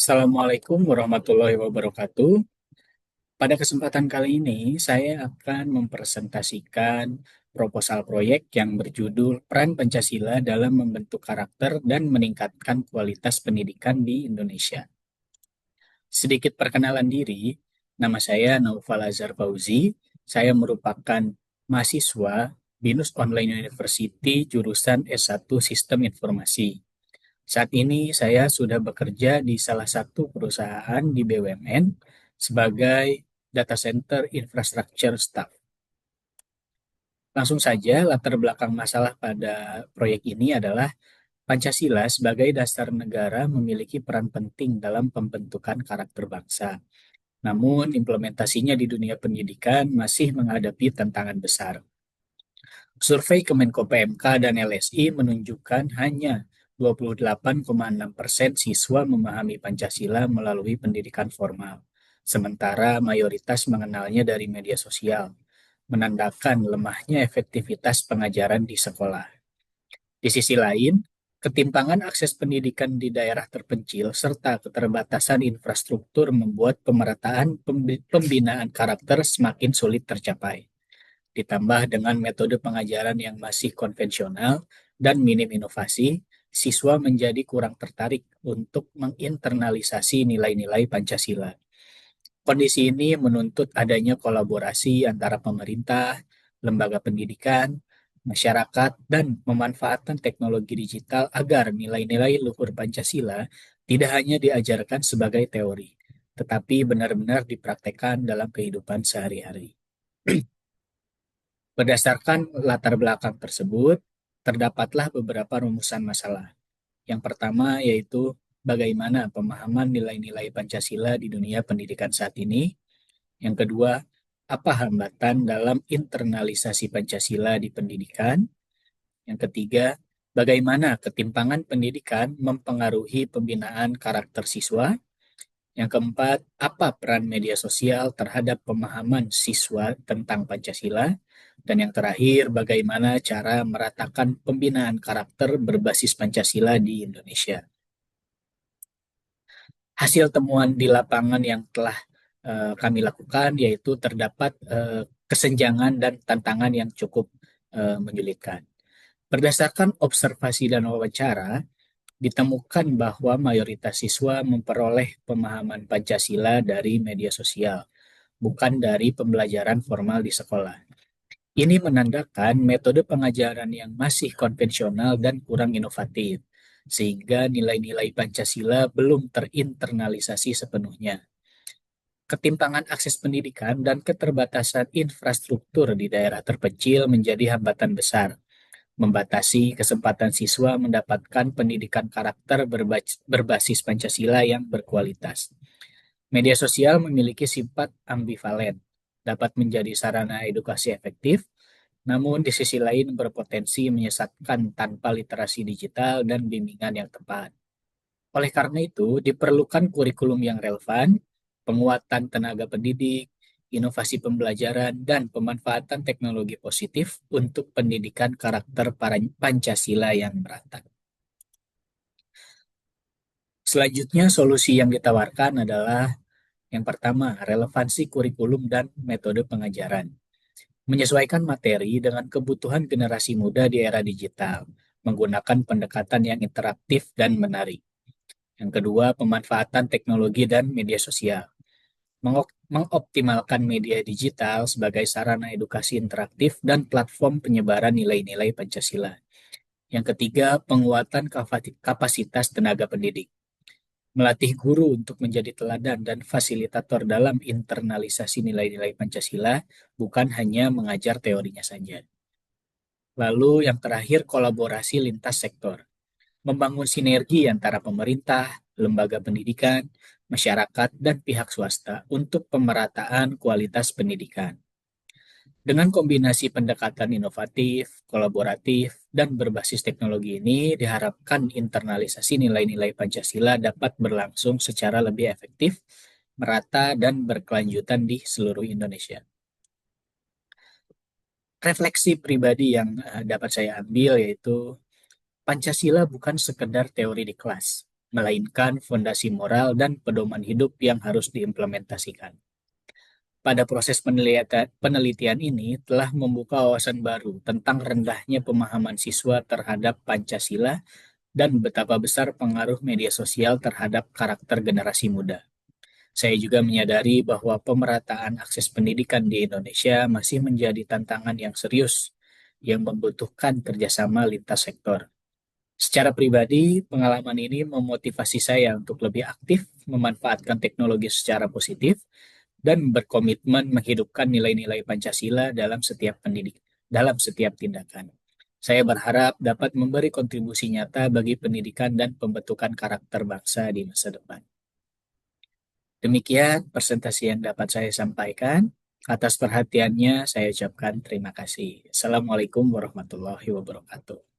Assalamualaikum warahmatullahi wabarakatuh. Pada kesempatan kali ini, saya akan mempresentasikan proposal proyek yang berjudul Peran Pancasila dalam Membentuk Karakter dan Meningkatkan Kualitas Pendidikan di Indonesia. Sedikit perkenalan diri, nama saya Naufal Azhar Fauzi. Saya merupakan mahasiswa BINUS Online University jurusan S1 Sistem Informasi. Saat ini saya sudah bekerja di salah satu perusahaan di BUMN sebagai Data Center Infrastructure Staff. Langsung saja, latar belakang masalah pada proyek ini adalah Pancasila sebagai dasar negara memiliki peran penting dalam pembentukan karakter bangsa. Namun, implementasinya di dunia pendidikan masih menghadapi tantangan besar. Survei Kemenko PMK dan LSI menunjukkan hanya 28,6% siswa memahami Pancasila melalui pendidikan formal, sementara mayoritas mengenalnya dari media sosial, menandakan lemahnya efektivitas pengajaran di sekolah. Di sisi lain, ketimpangan akses pendidikan di daerah terpencil serta keterbatasan infrastruktur membuat pemerataan pembinaan karakter semakin sulit tercapai. Ditambah dengan metode pengajaran yang masih konvensional dan minim inovasi, siswa menjadi kurang tertarik untuk menginternalisasi nilai-nilai Pancasila. Kondisi ini menuntut adanya kolaborasi antara pemerintah, lembaga pendidikan, masyarakat, dan pemanfaatan teknologi digital agar nilai-nilai luhur Pancasila tidak hanya diajarkan sebagai teori, tetapi benar-benar dipraktekkan dalam kehidupan sehari-hari. Berdasarkan latar belakang tersebut, terdapatlah beberapa rumusan masalah. Yang pertama yaitu bagaimana pemahaman nilai-nilai Pancasila di dunia pendidikan saat ini. Yang kedua, apa hambatan dalam internalisasi Pancasila di pendidikan. Yang ketiga, bagaimana ketimpangan pendidikan mempengaruhi pembinaan karakter siswa. Yang keempat, apa peran media sosial terhadap pemahaman siswa tentang Pancasila? Dan yang terakhir, bagaimana cara meratakan pembinaan karakter berbasis Pancasila di Indonesia? Hasil temuan di lapangan yang telah kami lakukan yaitu terdapat kesenjangan dan tantangan yang cukup menyulitkan. Berdasarkan observasi dan wawancara, ditemukan bahwa mayoritas siswa memperoleh pemahaman Pancasila dari media sosial, bukan dari pembelajaran formal di sekolah. Ini menandakan metode pengajaran yang masih konvensional dan kurang inovatif, sehingga nilai-nilai Pancasila belum terinternalisasi sepenuhnya. Ketimpangan akses pendidikan dan keterbatasan infrastruktur di daerah terpencil menjadi hambatan besar, membatasi kesempatan siswa mendapatkan pendidikan karakter berbasis Pancasila yang berkualitas. Media sosial memiliki sifat ambivalen, dapat menjadi sarana edukasi efektif, namun di sisi lain berpotensi menyesatkan tanpa literasi digital dan bimbingan yang tepat. Oleh karena itu, diperlukan kurikulum yang relevan, penguatan tenaga pendidik, inovasi pembelajaran, dan pemanfaatan teknologi positif untuk pendidikan karakter Pancasila yang merata. Selanjutnya, solusi yang ditawarkan adalah yang pertama, relevansi kurikulum dan metode pengajaran. Menyesuaikan materi dengan kebutuhan generasi muda di era digital, menggunakan pendekatan yang interaktif dan menarik. Yang kedua, pemanfaatan teknologi dan media sosial. Mengoptimalkan media digital sebagai sarana edukasi interaktif dan platform penyebaran nilai-nilai Pancasila. Yang ketiga, penguatan kapasitas tenaga pendidik. Melatih guru untuk menjadi teladan dan fasilitator dalam internalisasi nilai-nilai Pancasila, bukan hanya mengajar teorinya saja. Lalu yang terakhir, kolaborasi lintas sektor. Membangun sinergi antara pemerintah, lembaga pendidikan, masyarakat, dan pihak swasta untuk pemerataan kualitas pendidikan. Dengan kombinasi pendekatan inovatif, kolaboratif, dan berbasis teknologi ini, diharapkan internalisasi nilai-nilai Pancasila dapat berlangsung secara lebih efektif, merata, dan berkelanjutan di seluruh Indonesia. Refleksi pribadi yang dapat saya ambil yaitu Pancasila bukan sekedar teori di kelas, melainkan fondasi moral dan pedoman hidup yang harus diimplementasikan. Pada proses penelitian ini telah membuka wawasan baru tentang rendahnya pemahaman siswa terhadap Pancasila dan betapa besar pengaruh media sosial terhadap karakter generasi muda. Saya juga menyadari bahwa pemerataan akses pendidikan di Indonesia masih menjadi tantangan yang serius yang membutuhkan kerjasama lintas sektor. Secara pribadi, pengalaman ini memotivasi saya untuk lebih aktif memanfaatkan teknologi secara positif dan berkomitmen menghidupkan nilai-nilai Pancasila dalam setiap tindakan. Saya berharap dapat memberi kontribusi nyata bagi pendidikan dan pembentukan karakter bangsa di masa depan. Demikian presentasi yang dapat saya sampaikan. Atas perhatiannya, saya ucapkan terima kasih. Assalamualaikum warahmatullahi wabarakatuh.